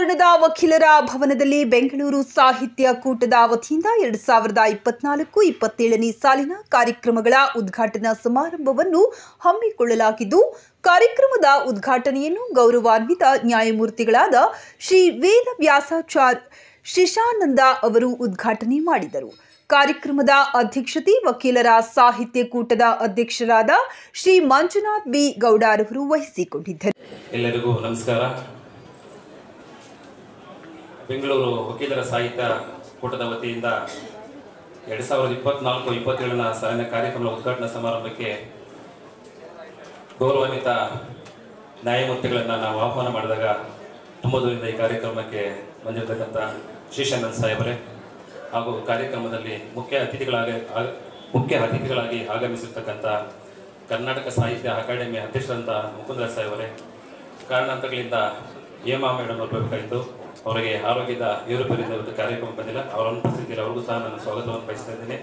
ಆವರಣದ ವಕೀಲರ ಭವನದಲ್ಲಿ ಬೆಂಗಳೂರು ಸಾಹಿತ್ಯ ಕೂಟದ ವತಿಯಿಂದ 2024-27ನೇ ಸಾಲಿನ ಕಾರ್ಯಕ್ರಮಗಳ ಉದ್ಘಾಟನಾ ಸಮಾರಂಭವನ್ನು ಹಮ್ಮಿಕೊಳ್ಳಲಾಗಿದ್ದು, ಕಾರ್ಯಕ್ರಮದ ಉದ್ಘಾಟನೆಯನ್ನು ಗೌರವಾನ್ವಿತ ನ್ಯಾಯಮೂರ್ತಿಗಳಾದ ಶ್ರೀ ವೇದವ್ಯಾಸಾಚಾರ್ಯ ಶಿಶಾನಂದ ಅವರು ಉದ್ಘಾಟನೆ ಮಾಡಿದರು. ಕಾರ್ಯಕ್ರಮದ ಅಧ್ಯಕ್ಷತೆ ವಕೀಲರ ಸಾಹಿತ್ಯ ಕೂಟದ ಅಧ್ಯಕ್ಷರಾದ ಶ್ರೀ ಮಂಜುನಾಥ್ ಬಿ ಗೌಡರವರು ವಹಿಸಿಕೊಂಡಿದ್ದರು. ಎಲ್ಲರಿಗೂ ನಮಸ್ಕಾರ. ಬೆಂಗಳೂರು ವಕೀಲರ ಸಾಹಿತ್ಯ ಕೂಟದ ವತಿಯಿಂದ 2024-27ನ ಸಾಲಿನ ಕಾರ್ಯಕ್ರಮದ ಉದ್ಘಾಟನಾ ಸಮಾರಂಭಕ್ಕೆ ಗೌರವಾನ್ವಿತ ನ್ಯಾಯಮೂರ್ತಿಗಳನ್ನು ನಾವು ಆಹ್ವಾನ ಮಾಡಿದಾಗ ತುಂಬ ದೂರದಿಂದ ಈ ಕಾರ್ಯಕ್ರಮಕ್ಕೆ ಬಂದಿರತಕ್ಕಂಥ ಶಿಶಾನಂದ ಸಾಹೇಬರೇ ಹಾಗೂ ಕಾರ್ಯಕ್ರಮದಲ್ಲಿ ಮುಖ್ಯ ಅತಿಥಿಗಳಾಗಿ ಆಗಮಿಸಿರ್ತಕ್ಕಂಥ ಕರ್ನಾಟಕ ಸಾಹಿತ್ಯ ಅಕಾಡೆಮಿ ಅಧ್ಯಕ್ಷರಂಥ ಮುಕುಂದ ಸಾಹೇಬರೇ, ಕಾರಣಾಂತರಗಳಿಂದ ಹೇಮಾ ಮೇಡಮ್ ಅವರು ಬರಬೇಕಾಯಿತು. ಅವರಿಗೆ ಆರೋಗ್ಯದ ಏರುಪೇರಿಂದ ಇವತ್ತು ಕಾರ್ಯಕ್ರಮ ಬಂದಿಲ್ಲ. ಅವರ ಅನುಪಸ್ಥಿತಿಯಲ್ಲಿ ಅವ್ರಿಗೂ ಸಹ ನಾನು ಸ್ವಾಗತವನ್ನು ಬಯಸ್ತಾ ಇದ್ದೀನಿ.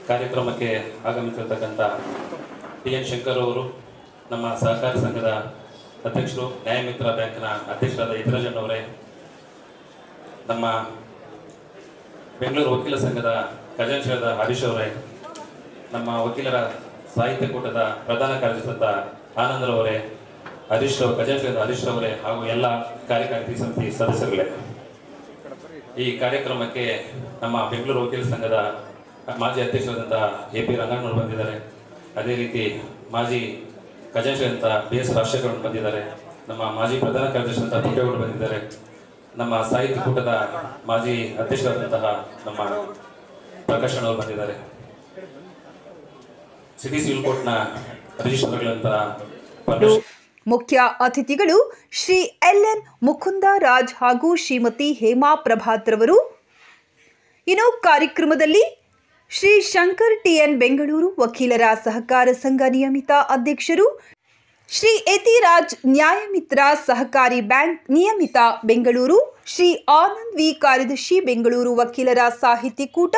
ಕಾರ್ಯಕ್ರಮಕ್ಕೆ ಆಗಮಿಸಿರ್ತಕ್ಕಂಥ ಟಿ.ಎನ್. ಶಂಕರ್ ಅವರು, ನಮ್ಮ ಸಹಕಾರಿ ಸಂಘದ ಅಧ್ಯಕ್ಷರು, ನ್ಯಾಯಮಿತ್ರ ಬ್ಯಾಂಕ್ನ ಅಧ್ಯಕ್ಷರಾದ ಇತರಾಜನ್ ಅವರೇ, ನಮ್ಮ ಬೆಂಗಳೂರು ವಕೀಲ ಸಂಘದ ಖಜಾಂಚಿಯಾದ ಹರೀಶ್ ಅವರೇ, ನಮ್ಮ ವಕೀಲರ ಸಾಹಿತ್ಯ ಕೂಟದ ಪ್ರಧಾನ ಕಾರ್ಯದರ್ಶಿಯಾದ ಆನಂದರವರೇ, ಖಜಾಂಚಿಯಾದ ಹರೀಶ್ ಅವರೇ ಹಾಗೂ ಎಲ್ಲ ಕಾರ್ಯಕಾರಿ ಸಮಿತಿ ಸದಸ್ಯರುಗಳೇ, ಈ ಕಾರ್ಯಕ್ರಮಕ್ಕೆ ನಮ್ಮ ಬೆಂಗಳೂರು ವಕೀಲ ಸಂಘದ ಮಾಜಿ ಅಧ್ಯಕ್ಷರಾದಂತಹ ಎ.ಪಿ. ರಂಗಣ್ಣವರು ಬಂದಿದ್ದಾರೆ. ಅದೇ ರೀತಿ ಮಾಜಿ ಖಜಾಂಚಿಯಾದಂಥ ಬಿ.ಎಸ್. ರಾಜಶೇಖರ್ ಬಂದಿದ್ದಾರೆ. ನಮ್ಮ ಮಾಜಿ ಪ್ರಧಾನ ಕಾರ್ಯದರ್ಶಿಯಾದಂಥ ಪುಟ್ಟೇಗೌಡರು ಬಂದಿದ್ದಾರೆ. ನಮ್ಮ ಸಾಹಿತ್ಯ ಕೂಟದ ಮಾಜಿ ಅಧ್ಯಕ್ಷರಾದಂತಹ ನಮ್ಮ ಪ್ರಕಾಶ್ ಅವರು ಬಂದಿದ್ದಾರೆ. ಸಿಟಿ ಸಿವಿಲ್ ಕೋರ್ಟ್ನ ರಿಜಿಸ್ಟ್ರಾರ್ಗಳಂತಹ ಮುಖ್ಯ ಅತಿಥಿಗಳು ಶ್ರೀ ಎಲ್.ಎನ್. ಮುಕುಂದ ರಾಜ್ ಹಾಗೂ ಶ್ರೀಮತಿ ಹೇಮಾ ಪ್ರಭಾತ್ ರವರು. ಇನ್ನು ಕಾರ್ಯಕ್ರಮದಲ್ಲಿ ಶ್ರೀ ಶಂಕರ್ ಟಿ.ಎನ್. ಬೆಂಗಳೂರು ವಕೀಲರ ಸಹಕಾರ ಸಂಘ ನಿಯಮಿತ ಅಧ್ಯಕ್ಷರು, ಶ್ರೀ ಯತಿರಾಜ್ ನ್ಯಾಯಮಿತ್ರ ಸಹಕಾರಿ ಬ್ಯಾಂಕ್ ನಿಯಮಿತ ಬೆಂಗಳೂರು, ಶ್ರೀ ಆನಂದ್ ವಿ ಕಾರ್ಯದರ್ಶಿ ಬೆಂಗಳೂರು ವಕೀಲರ ಸಾಹಿತ್ಯ ಕೂಟ,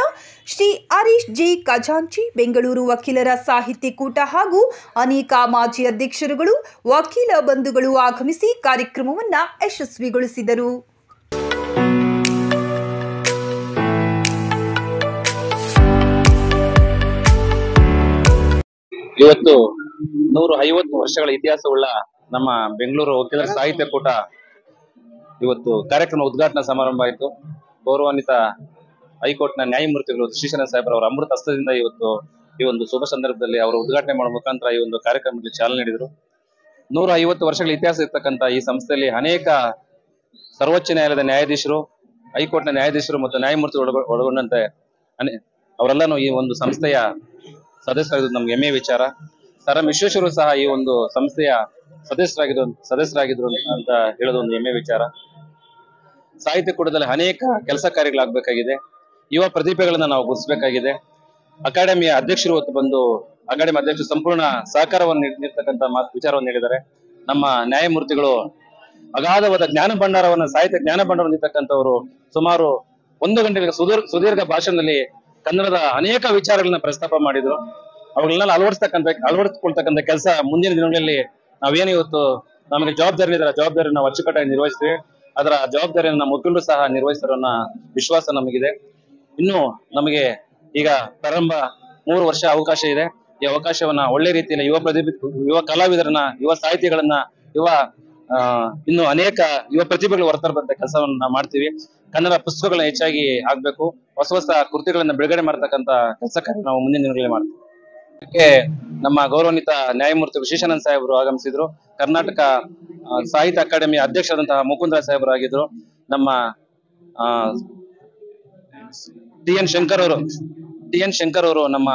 ಶ್ರೀ ಹರೀಶ್ ಜಿ ಖಜಾಂಚಿ ಬೆಂಗಳೂರು ವಕೀಲರ ಸಾಹಿತ್ಯ ಕೂಟ ಹಾಗೂ ಅನೇಕ ಮಾಜಿ ಅಧ್ಯಕ್ಷರುಗಳು, ವಕೀಲ ಬಂಧುಗಳು ಆಗಮಿಸಿ ಕಾರ್ಯಕ್ರಮವನ್ನು ಯಶಸ್ವಿಗೊಳಿಸಿದರು. ಇವತ್ತು 150 ವರ್ಷಗಳ ಇತಿಹಾಸವುಳ್ಳ ನಮ್ಮ ಬೆಂಗಳೂರು ವಕೀಲರ ಸಾಹಿತ್ಯ ಕೂಟ ಇವತ್ತು ಕಾರ್ಯಕ್ರಮ ಉದ್ಘಾಟನಾ ಸಮಾರಂಭ ಆಯಿತು. ಗೌರವಾನ್ವಿತ ಹೈಕೋರ್ಟ್ನ ನ್ಯಾಯಮೂರ್ತಿಗಳು ಶಿಶಾನಂದ ಸಾಹೇಬ್ ಅವರ ಅಮೃತ ಹಸ್ತದಿಂದ ಇವತ್ತು ಈ ಒಂದು ಶುಭ ಸಂದರ್ಭದಲ್ಲಿ ಅವರು ಉದ್ಘಾಟನೆ ಮಾಡುವ ಮುಖಾಂತರ ಈ ಒಂದು ಕಾರ್ಯಕ್ರಮಕ್ಕೆ ಚಾಲನೆ ನೀಡಿದರು. 150 ವರ್ಷಗಳ ಇತಿಹಾಸ ಇರ್ತಕ್ಕಂಥ ಈ ಸಂಸ್ಥೆಯಲ್ಲಿ ಅನೇಕ ಸರ್ವೋಚ್ಚ ನ್ಯಾಯಾಲಯದ ನ್ಯಾಯಾಧೀಶರು, ಹೈಕೋರ್ಟ್ನ ನ್ಯಾಯಾಧೀಶರು ಮತ್ತು ನ್ಯಾಯಮೂರ್ತಿಗಳು ಒಳಗೊಂಡಂತೆ ಅವರೆಲ್ಲನೂ ಈ ಒಂದು ಸಂಸ್ಥೆಯ ಸದಸ್ಯರಾಗಿದ್ದು ನಮ್ಗೆ ಹೆಮ್ಮೆಯ ವಿಚಾರ. ಸರ್ ಎಂ ವಿಶ್ವೇಶ್ವರರು ಸಹ ಈ ಒಂದು ಸಂಸ್ಥೆಯ ಸದಸ್ಯರಾಗಿದ್ರು ಅಂತ ಹೇಳೋದು ಒಂದು ಹೆಮ್ಮೆಯ ವಿಚಾರ. ಸಾಹಿತ್ಯ ಕೂಟದಲ್ಲಿ ಅನೇಕ ಕೆಲಸ ಕಾರ್ಯಗಳಾಗಬೇಕಾಗಿದೆ. ಯುವ ಪ್ರತಿಭೆಗಳನ್ನ ನಾವು ಗುರುತಿಸಬೇಕಾಗಿದೆ. ಅಕಾಡೆಮಿಯ ಅಧ್ಯಕ್ಷರು ಇವತ್ತು ಬಂದು ಅಕಾಡೆಮಿ ಅಧ್ಯಕ್ಷರು ಸಂಪೂರ್ಣ ಸಹಕಾರವನ್ನು ನೀಡ್ತಕ್ಕಂಥ ವಿಚಾರವನ್ನು ನೀಡಿದ್ದಾರೆ. ನಮ್ಮ ನ್ಯಾಯಮೂರ್ತಿಗಳು ಅಗಾಧವಾದ ಜ್ಞಾನ ಭಂಡಾರವನ್ನು, ಸಾಹಿತ್ಯ ಜ್ಞಾನ ಭಂಡಾರ ನೀಡ್ತಕ್ಕಂಥವರು ಸುಮಾರು 1 ಗಂಟೆಗಳ ಸುದೀರ್ಘ ಭಾಷಣದಲ್ಲಿ ಕನ್ನಡದ ಅನೇಕ ವಿಚಾರಗಳನ್ನ ಪ್ರಸ್ತಾಪ ಮಾಡಿದ್ರು. ಅವುಗಳನ್ನೆಲ್ಲ ಅಳವಡಿಸ್ಕೊಳ್ತಕ್ಕಂಥ ಕೆಲಸ ಮುಂದಿನ ದಿನಗಳಲ್ಲಿ ನಾವೇನು ಇವತ್ತು ನಮಗೆ ಜವಾಬ್ದಾರಿ ನಾವು ಅಚ್ಚುಕಟ್ಟಾಗಿ ನಿರ್ವಹಿಸ್ತೀವಿ. ಅದರ ಜವಾಬ್ದಾರಿಯನ್ನು ನಮ್ಮ ವಕೀಲರು ಸಹ ನಿರ್ವಹಿಸಿರೋ ವಿಶ್ವಾಸ ನಮಗಿದೆ. ಇನ್ನು ನಮಗೆ ಈಗ ಪ್ರಾರಂಭ 3 ವರ್ಷ ಅವಕಾಶ ಇದೆ. ಈ ಅವಕಾಶವನ್ನ ಒಳ್ಳೆ ರೀತಿಯಲ್ಲಿ ಯುವ ಕಲಾವಿದರನ್ನ, ಯುವ ಸಾಹಿತಿಗಳನ್ನ, ಇನ್ನು ಅನೇಕ ಯುವ ಪ್ರತಿಭೆಗಳು ಹೊರತರಬಂತ ಕೆಲಸವನ್ನ ನಾವು ಮಾಡ್ತೀವಿ. ಕನ್ನಡ ಪುಸ್ತಕಗಳನ್ನ ಹೆಚ್ಚಾಗಿ ಆಗ್ಬೇಕು. ಹೊಸ ಕೃತಿಗಳನ್ನ ಬಿಡುಗಡೆ ಮಾಡತಕ್ಕಂತ ಕೆಲಸ ಕಾರ್ಯ ನಾವು ಮುಂದಿನ ದಿನಗಳಲ್ಲಿ ಮಾಡ್ತೀವಿ. ನಮ್ಮ ಗೌರವಾನ್ವಿತ ನ್ಯಾಯಮೂರ್ತಿಗಳು ಶಿಶಾನಂದ ಸಾಹೇಬರು ಆಗಮಿಸಿದ್ರು. ಕರ್ನಾಟಕ ಸಾಹಿತ್ಯ ಅಕಾಡೆಮಿಯ ಅಧ್ಯಕ್ಷರಾದಂತಹ ಮುಕುಂದ ಸಾಹೇಬರು ಆಗಿದ್ರು. ನಮ್ಮ ಟಿ.ಎನ್. ಶಂಕರ್ ಅವರು ನಮ್ಮ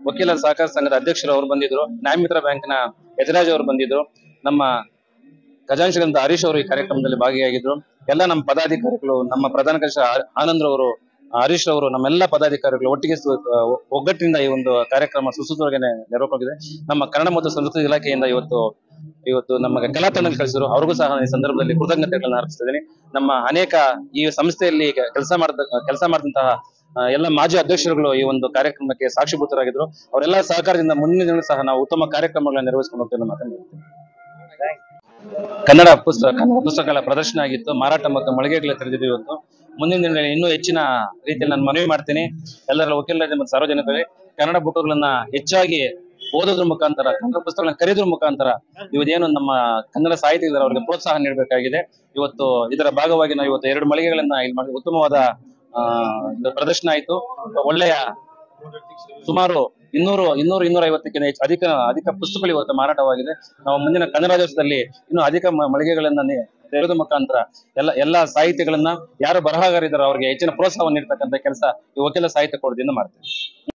ವಕೀಲರ ಸಹಕಾರ ಸಂಘದ ಅಧ್ಯಕ್ಷರು ಅವರು ಬಂದಿದ್ರು. ನ್ಯಾಯಮಿತ್ರ ಬ್ಯಾಂಕ್ನ ಯತಿರಾಜ್ ಅವರು ಬಂದಿದ್ರು. ನಮ್ಮ ಖಜಾಂಚಿಯಾದಂತಹ ಹರೀಶ್ ಅವರು ಈ ಕಾರ್ಯಕ್ರಮದಲ್ಲಿ ಭಾಗಿಯಾಗಿದ್ರು. ಎಲ್ಲ ನಮ್ಮ ಪದಾಧಿಕಾರಿಗಳು, ನಮ್ಮ ಪ್ರಧಾನ ಕಾರ್ಯದರ್ಶಿ ಆನಂದ್ ಅವರು, ಹರೀಶ್ ಅವರು, ನಮ್ಮೆಲ್ಲ ಪದಾಧಿಕಾರಿಗಳು ಒಟ್ಟಿಗೆ ಒಗ್ಗಟ್ಟಿನಿಂದ ಈ ಒಂದು ಕಾರ್ಯಕ್ರಮ ಸುಸೂತ್ರವಾಗಿ ನೆರವೇರಿದೆ. ನಮ್ಮ ಕನ್ನಡ ಮತ್ತು ಸಂಸ್ಕೃತಿ ಇಲಾಖೆಯಿಂದ ಇವತ್ತು ನಮಗೆ ಕಲಾ ತಂಡ ಕಳಿಸಿದ್ರು. ಅವ್ರಿಗೂ ಸಹ ಈ ಸಂದರ್ಭದಲ್ಲಿ ಕೃತಜ್ಞತೆಗಳನ್ನ ಅರ್ಪಿಸ್ತಿದ್ದೀನಿ. ನಮ್ಮ ಅನೇಕ ಈ ಸಂಸ್ಥೆಯಲ್ಲಿ ಕೆಲಸ ಮಾಡಿದಂತಹ ಎಲ್ಲ ಮಾಜಿ ಅಧ್ಯಕ್ಷರುಗಳು ಈ ಒಂದು ಕಾರ್ಯಕ್ರಮಕ್ಕೆ ಸಾಕ್ಷಿಭೂತರಾಗಿದ್ರು. ಅವರೆಲ್ಲ ಸಹಕಾರದಿಂದ ಮುಂದಿನ ದಿನ ಸಹ ನಾವು ಉತ್ತಮ ಕಾರ್ಯಕ್ರಮಗಳನ್ನ ನಿರ್ವಹಿಸಿಕೊಂಡು ಹೋಗ್ತೇವೆ. ಕನ್ನಡ ಪುಸ್ತಕಗಳ ಪ್ರದರ್ಶನ ಆಗಿತ್ತು, ಮಾರಾಟ ಮತ್ತು ಮಳಿಗೆಗಳ ತೆರೆದಿದ್ದು ಇವತ್ತು. ಮುಂದಿನ ದಿನಗಳಲ್ಲಿ ಇನ್ನೂ ಹೆಚ್ಚಿನ ರೀತಿಯಲ್ಲಿ ನಾನು ಮನವಿ ಮಾಡ್ತೀನಿ ಎಲ್ಲರ ವಕೀಲರ ಮತ್ತು ಸಾರ್ವಜನಿಕರಿಗೆ ಕನ್ನಡ ಬುಕ್ಗಳನ್ನ ಹೆಚ್ಚಾಗಿ ಓದೋದ್ರ ಮುಖಾಂತರ, ಕನ್ನಡ ಪುಸ್ತಕಗಳನ್ನ ಖರೀದೋದ್ರ ಮುಖಾಂತರ ಇವತ್ತೇನು ನಮ್ಮ ಕನ್ನಡ ಸಾಹಿತ್ಯದಲ್ಲಿ ಅವರಿಗೆ ಪ್ರೋತ್ಸಾಹ ನೀಡಬೇಕಾಗಿದೆ. ಇವತ್ತು ಇದರ ಭಾಗವಾಗಿ ನಾವು ಇವತ್ತು 2 ಮಳಿಗೆಗಳನ್ನ ಇಲ್ಲಿ ಮಾಡಿ ಉತ್ತಮವಾದ ಪ್ರದರ್ಶನ ಆಯಿತು. ಒಳ್ಳೆಯ ಸುಮಾರು 200-250ಕ್ಕಿಂತ ಅಧಿಕ ಪುಸ್ತಕಗಳು ಇವತ್ತು ಮಾರಾಟವಾಗಿದೆ. ನಾವು ಮುಂದಿನ ಕನ್ನಡ ರಾಜ್ಯೋತ್ಸವದಲ್ಲಿ ಇನ್ನೂ ಅಧಿಕ ಮಳಿಗೆಗಳನ್ನ ತೆರೆದ ಮುಖಾಂತರ ಎಲ್ಲ ಸಾಹಿತ್ಯಗಳನ್ನ ಯಾರು ಬರಹಗಾರಿದ್ದಾರೋ ಅವರಿಗೆ ಹೆಚ್ಚಿನ ಪ್ರೋತ್ಸಾಹವನ್ನು ನೀಡತಕ್ಕಂಥ ಕೆಲಸ ಈ ವಕೀಲ ಸಾಹಿತ್ಯ ಕೋಟದಿಂದ ಮಾಡ್ತೇವೆ.